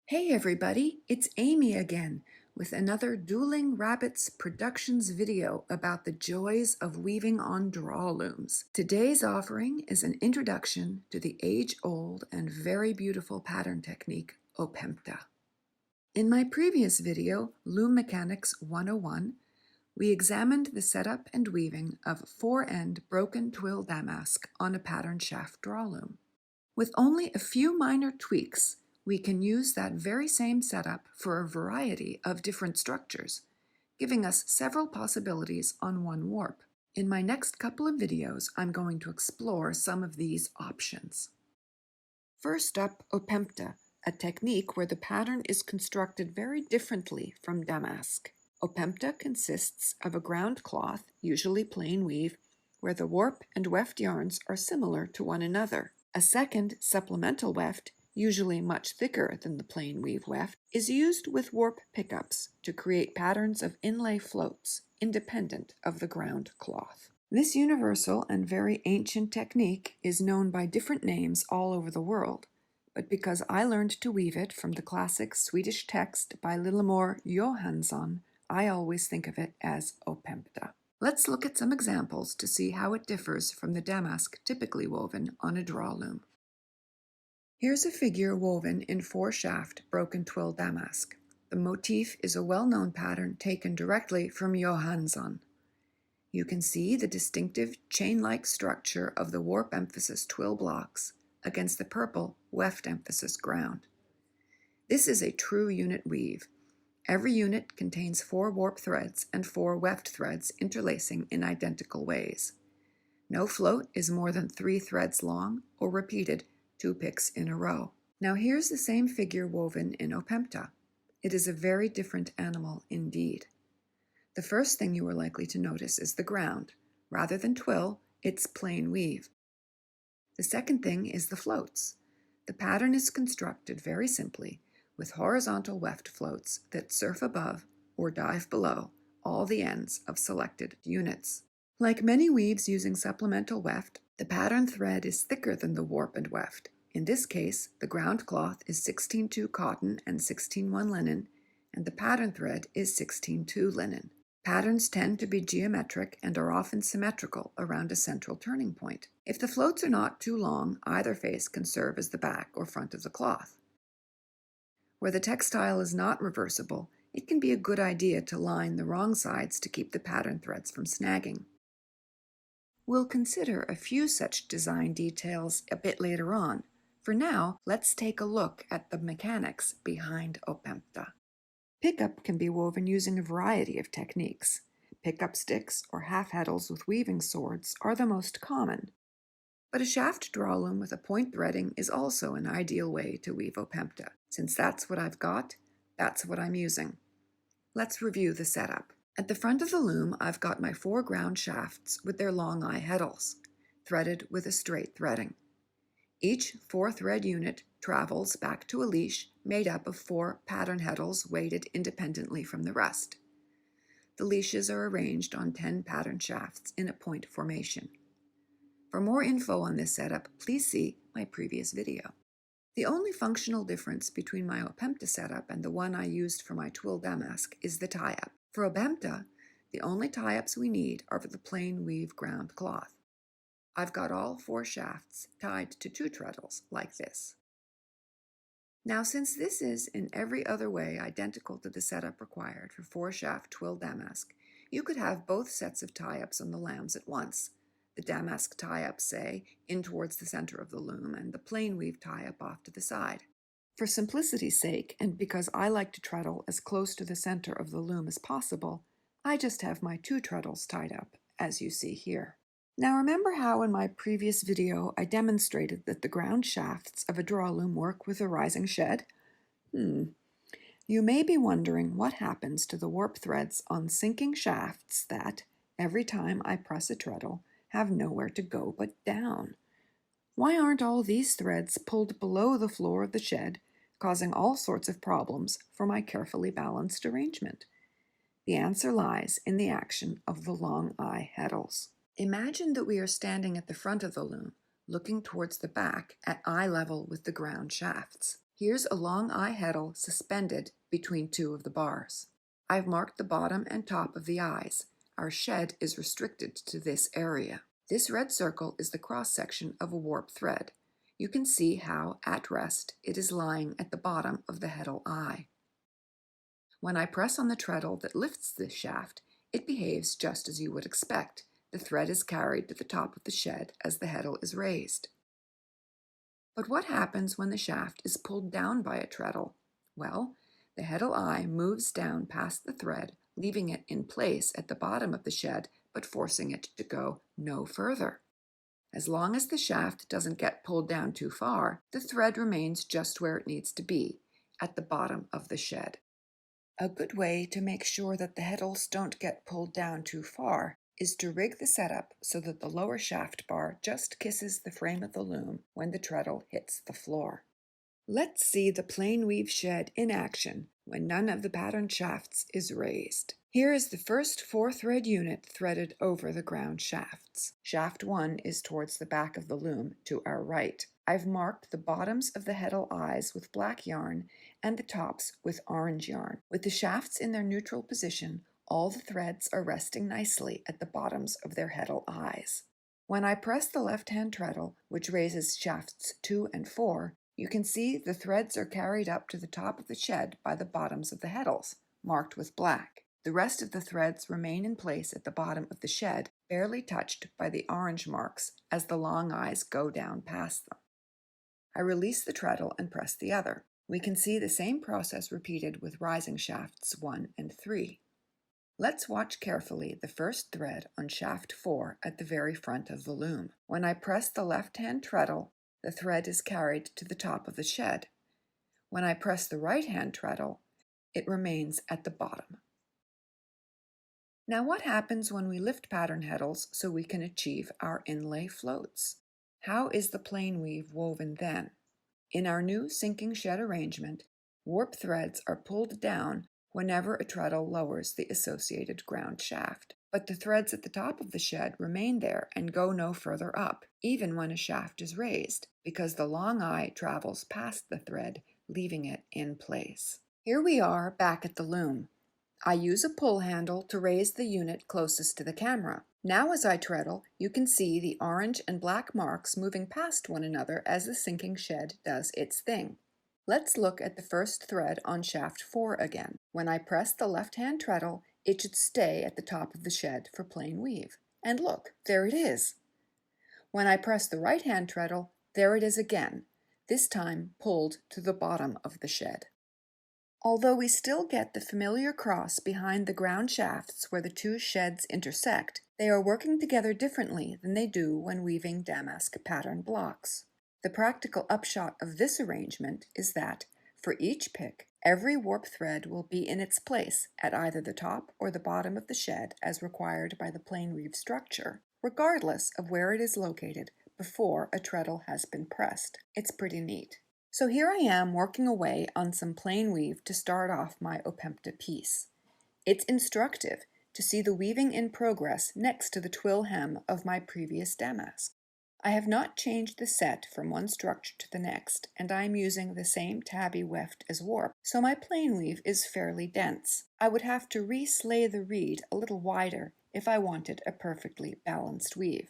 Hey everybody, it's Amy again with another Dueling Rabbits Productions video about the joys of weaving on Drawlooms. Today's offering is an introduction to the age-old and very beautiful pattern technique, Opemta. In my previous video, Loom Mechanics 101, we examined the setup and weaving of 4-end broken twill damask on a pattern shaft drawloom. With only a few minor tweaks, we can use that very same setup for a variety of different structures, giving us several possibilities on one warp. In my next couple of videos, I'm going to explore some of these options. First up, Opemta, a technique where the pattern is constructed very differently from Damask. Opemta consists of a ground cloth, usually plain weave, where the warp and weft yarns are similar to one another. A second supplemental weft, usually much thicker than the plain weave weft, is used with warp pickups to create patterns of inlay floats independent of the ground cloth. This universal and very ancient technique is known by different names all over the world, but because I learned to weave it from the classic Swedish text by Lillemor Johansson, I always think of it as Opphämta. Let's look at some examples to see how it differs from the damask typically woven on a drawloom. Here's a figure woven in 4-shaft broken twill damask. The motif is a well-known pattern taken directly from Johansson. You can see the distinctive chain-like structure of the warp emphasis twill blocks against the purple weft emphasis ground. This is a true unit weave. Every unit contains 4 warp threads and 4 weft threads interlacing in identical ways. No float is more than 3 threads long or repeated 2 picks in a row. Now here's the same figure woven in Opemta. It is a very different animal indeed. The first thing you are likely to notice is the ground. Rather than twill, it's plain weave. The second thing is the floats. The pattern is constructed very simply with horizontal weft floats that surf above or dive below all the ends of selected units. Like many weaves using supplemental weft, the pattern thread is thicker than the warp and weft. In this case, the ground cloth is 16-2 cotton and 16-1 linen, and the pattern thread is 16-2 linen. Patterns tend to be geometric and are often symmetrical around a central turning point. If the floats are not too long, either face can serve as the back or front of the cloth. Where the textile is not reversible, it can be a good idea to line the wrong sides to keep the pattern threads from snagging. We'll consider a few such design details a bit later on. For now, let's take a look at the mechanics behind Opemta. Pickup can be woven using a variety of techniques. Pickup sticks or half-heddles with weaving swords are the most common. But a shaft drawloom with a point threading is also an ideal way to weave Opemta. Since that's what I've got, that's what I'm using. Let's review the setup. At the front of the loom, I've got my 4 ground shafts with their long eye heddles, threaded with a straight threading. Each 4-thread unit travels back to a leash made up of 4 pattern heddles weighted independently from the rest. The leashes are arranged on 10 pattern shafts in a point formation. For more info on this setup, please see my previous video. The only functional difference between my Opemta setup and the one I used for my twill damask is the tie-up. For Opemta, the only tie-ups we need are for the plain weave ground cloth. I've got all 4 shafts tied to 2 treadles like this. Now, since this is in every other way identical to the setup required for 4-shaft twill damask, you could have both sets of tie-ups on the lambs at once. The damask tie-up, say, in towards the center of the loom, and the plain weave tie-up off to the side. For simplicity's sake, and because I like to treadle as close to the center of the loom as possible, I just have my 2 treadles tied up, as you see here. Now remember how in my previous video I demonstrated that the ground shafts of a drawloom work with a rising shed? You may be wondering what happens to the warp threads on sinking shafts that, every time I press a treadle, have nowhere to go but down. Why aren't all these threads pulled below the floor of the shed, causing all sorts of problems for my carefully balanced arrangement? The answer lies in the action of the long eye heddles. Imagine that we are standing at the front of the loom, looking towards the back at eye level with the ground shafts. Here's a long eye heddle suspended between two of the bars. I've marked the bottom and top of the eyes. Our shed is restricted to this area. This red circle is the cross-section of a warp thread. You can see how, at rest, it is lying at the bottom of the heddle eye. When I press on the treadle that lifts this shaft, it behaves just as you would expect. The thread is carried to the top of the shed as the heddle is raised. But what happens when the shaft is pulled down by a treadle? Well, the heddle eye moves down past the thread, leaving it in place at the bottom of the shed, but forcing it to go no further. As long as the shaft doesn't get pulled down too far, the thread remains just where it needs to be, at the bottom of the shed. A good way to make sure that the heddles don't get pulled down too far is to rig the setup so that the lower shaft bar just kisses the frame of the loom when the treadle hits the floor. Let's see the plain weave shed in action when none of the pattern shafts is raised. Here is the first 4-thread unit threaded over the ground shafts. Shaft 1 is towards the back of the loom to our right. I've marked the bottoms of the heddle eyes with black yarn and the tops with orange yarn. With the shafts in their neutral position, all the threads are resting nicely at the bottoms of their heddle eyes. When I press the left-hand treadle, which raises shafts 2 and 4, you can see the threads are carried up to the top of the shed by the bottoms of the heddles, marked with black. The rest of the threads remain in place at the bottom of the shed, barely touched by the orange marks as the long eyes go down past them. I release the treadle and press the other. We can see the same process repeated with rising shafts 1 and 3. Let's watch carefully the first thread on shaft 4 at the very front of the loom. When I press the left-hand treadle, the thread is carried to the top of the shed. When I press the right-hand treadle, it remains at the bottom. Now what happens when we lift pattern heddles so we can achieve our inlay floats? How is the plain weave woven then? In our new sinking shed arrangement, warp threads are pulled down whenever a treadle lowers the associated ground shaft. But the threads at the top of the shed remain there and go no further up, even when a shaft is raised, because the long eye travels past the thread, leaving it in place. Here we are back at the loom. I use a pull handle to raise the unit closest to the camera. Now as I treadle, you can see the orange and black marks moving past one another as the sinking shed does its thing. Let's look at the first thread on shaft 4 again. When I press the left-hand treadle, it should stay at the top of the shed for plain weave. And look, there it is. When I press the right-hand treadle, there it is again, this time pulled to the bottom of the shed. Although we still get the familiar cross behind the ground shafts where the two sheds intersect, they are working together differently than they do when weaving damask pattern blocks. The practical upshot of this arrangement is that, for each pick, every warp thread will be in its place at either the top or the bottom of the shed as required by the plain weave structure, regardless of where it is located before a treadle has been pressed. It's pretty neat. So here I am working away on some plain weave to start off my Opemta piece. It's instructive to see the weaving in progress next to the twill hem of my previous damask. I have not changed the set from one structure to the next, and I am using the same tabby weft as warp, so my plain weave is fairly dense. I would have to re-slay the reed a little wider if I wanted a perfectly balanced weave.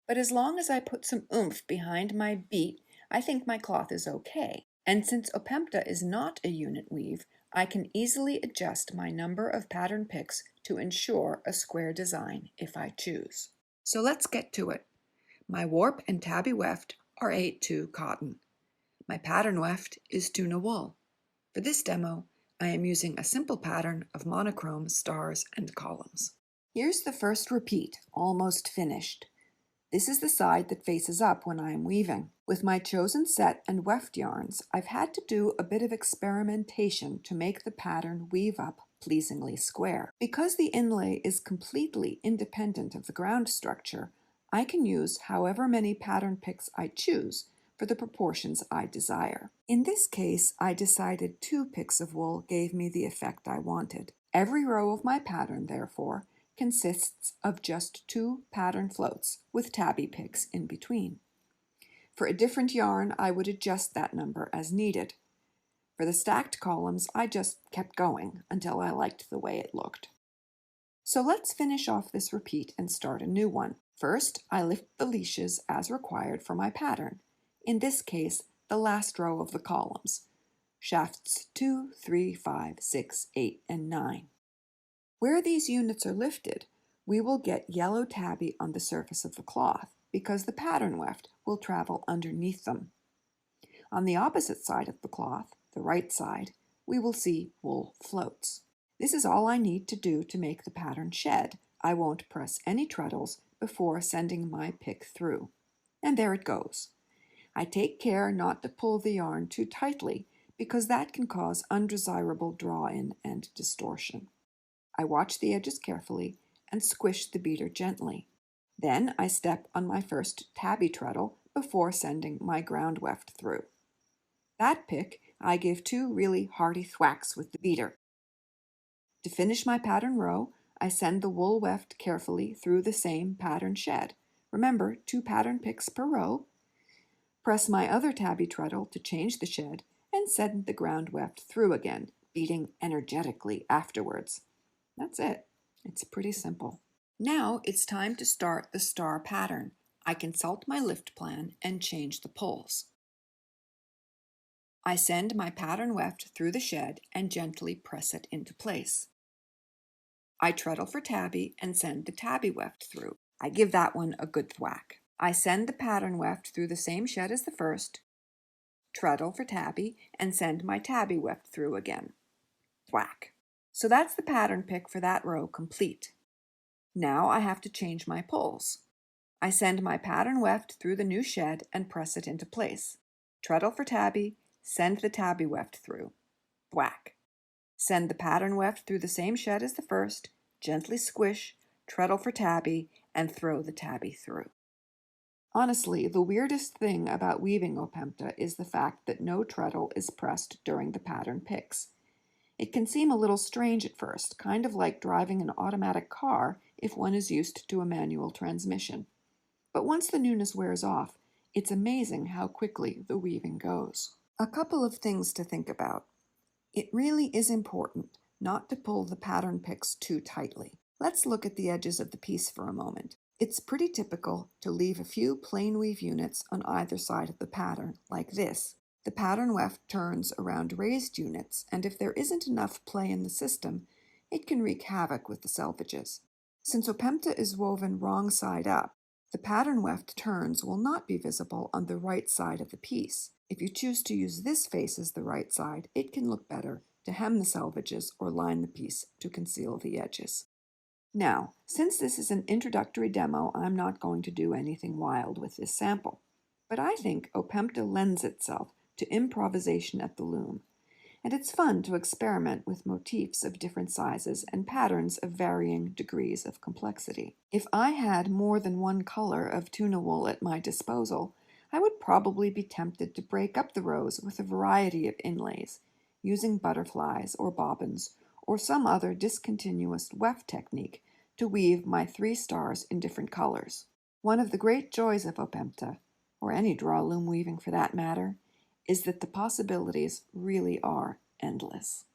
But as long as I put some oomph behind my beat, I think my cloth is okay, and since Opemta is not a unit weave, I can easily adjust my number of pattern picks to ensure a square design if I choose. So let's get to it. My warp and tabby weft are 8-2 cotton. My pattern weft is tuna wool. For this demo, I am using a simple pattern of monochrome stars and columns. Here's the first repeat, almost finished. This is the side that faces up when I am weaving. With my chosen set and weft yarns, I've had to do a bit of experimentation to make the pattern weave up pleasingly square. Because the inlay is completely independent of the ground structure, I can use however many pattern picks I choose for the proportions I desire. In this case, I decided 2 picks of wool gave me the effect I wanted. Every row of my pattern, therefore, consists of just 2 pattern floats with tabby picks in between. For a different yarn, I would adjust that number as needed. For the stacked columns, I just kept going until I liked the way it looked. So let's finish off this repeat and start a new one. First, I lift the leashes as required for my pattern. In this case, the last row of the columns. Shafts 2, 3, 5, 6, 8, and 9. Where these units are lifted, we will get yellow tabby on the surface of the cloth because the pattern weft will travel underneath them. On the opposite side of the cloth, the right side, we will see wool floats. This is all I need to do to make the pattern shed. I won't press any treadles before sending my pick through. And there it goes. I take care not to pull the yarn too tightly because that can cause undesirable draw-in and distortion. I watch the edges carefully and squish the beater gently. Then I step on my first tabby treadle before sending my ground weft through. That pick, I give 2 really hearty thwacks with the beater. To finish my pattern row, I send the wool weft carefully through the same pattern shed. Remember, 2 pattern picks per row. Press my other tabby treadle to change the shed and send the ground weft through again, beating energetically afterwards. That's it. It's pretty simple. Now it's time to start the star pattern. I consult my lift plan and change the pulls. I send my pattern weft through the shed and gently press it into place. I treadle for tabby and send the tabby weft through. I give that one a good thwack. I send the pattern weft through the same shed as the first, treadle for tabby, and send my tabby weft through again. Thwack. So that's the pattern pick for that row complete. Now I have to change my pulls. I send my pattern weft through the new shed and press it into place. Treadle for tabby, send the tabby weft through. Thwack. Send the pattern weft through the same shed as the first, gently squish, treadle for tabby, and throw the tabby through. Honestly, the weirdest thing about weaving Opemta is the fact that no treadle is pressed during the pattern picks. It can seem a little strange at first, kind of like driving an automatic car if one is used to a manual transmission. But once the newness wears off, it's amazing how quickly the weaving goes. A couple of things to think about. It really is important not to pull the pattern picks too tightly. Let's look at the edges of the piece for a moment. It's pretty typical to leave a few plain weave units on either side of the pattern, like this. The pattern weft turns around raised units, and if there isn't enough play in the system, it can wreak havoc with the selvages. Since Opemta is woven wrong side up, the pattern weft turns will not be visible on the right side of the piece. If you choose to use this face as the right side, it can look better to hem the selvages or line the piece to conceal the edges. Now, since this is an introductory demo, I'm not going to do anything wild with this sample. But I think Opemta lends itself to improvisation at the loom, and it's fun to experiment with motifs of different sizes and patterns of varying degrees of complexity. If I had more than one color of tuna wool at my disposal, I would probably be tempted to break up the rows with a variety of inlays, using butterflies or bobbins, or some other discontinuous weft technique to weave my 3 stars in different colors. One of the great joys of Opemta, or any Drawloom weaving for that matter, is that the possibilities really are endless.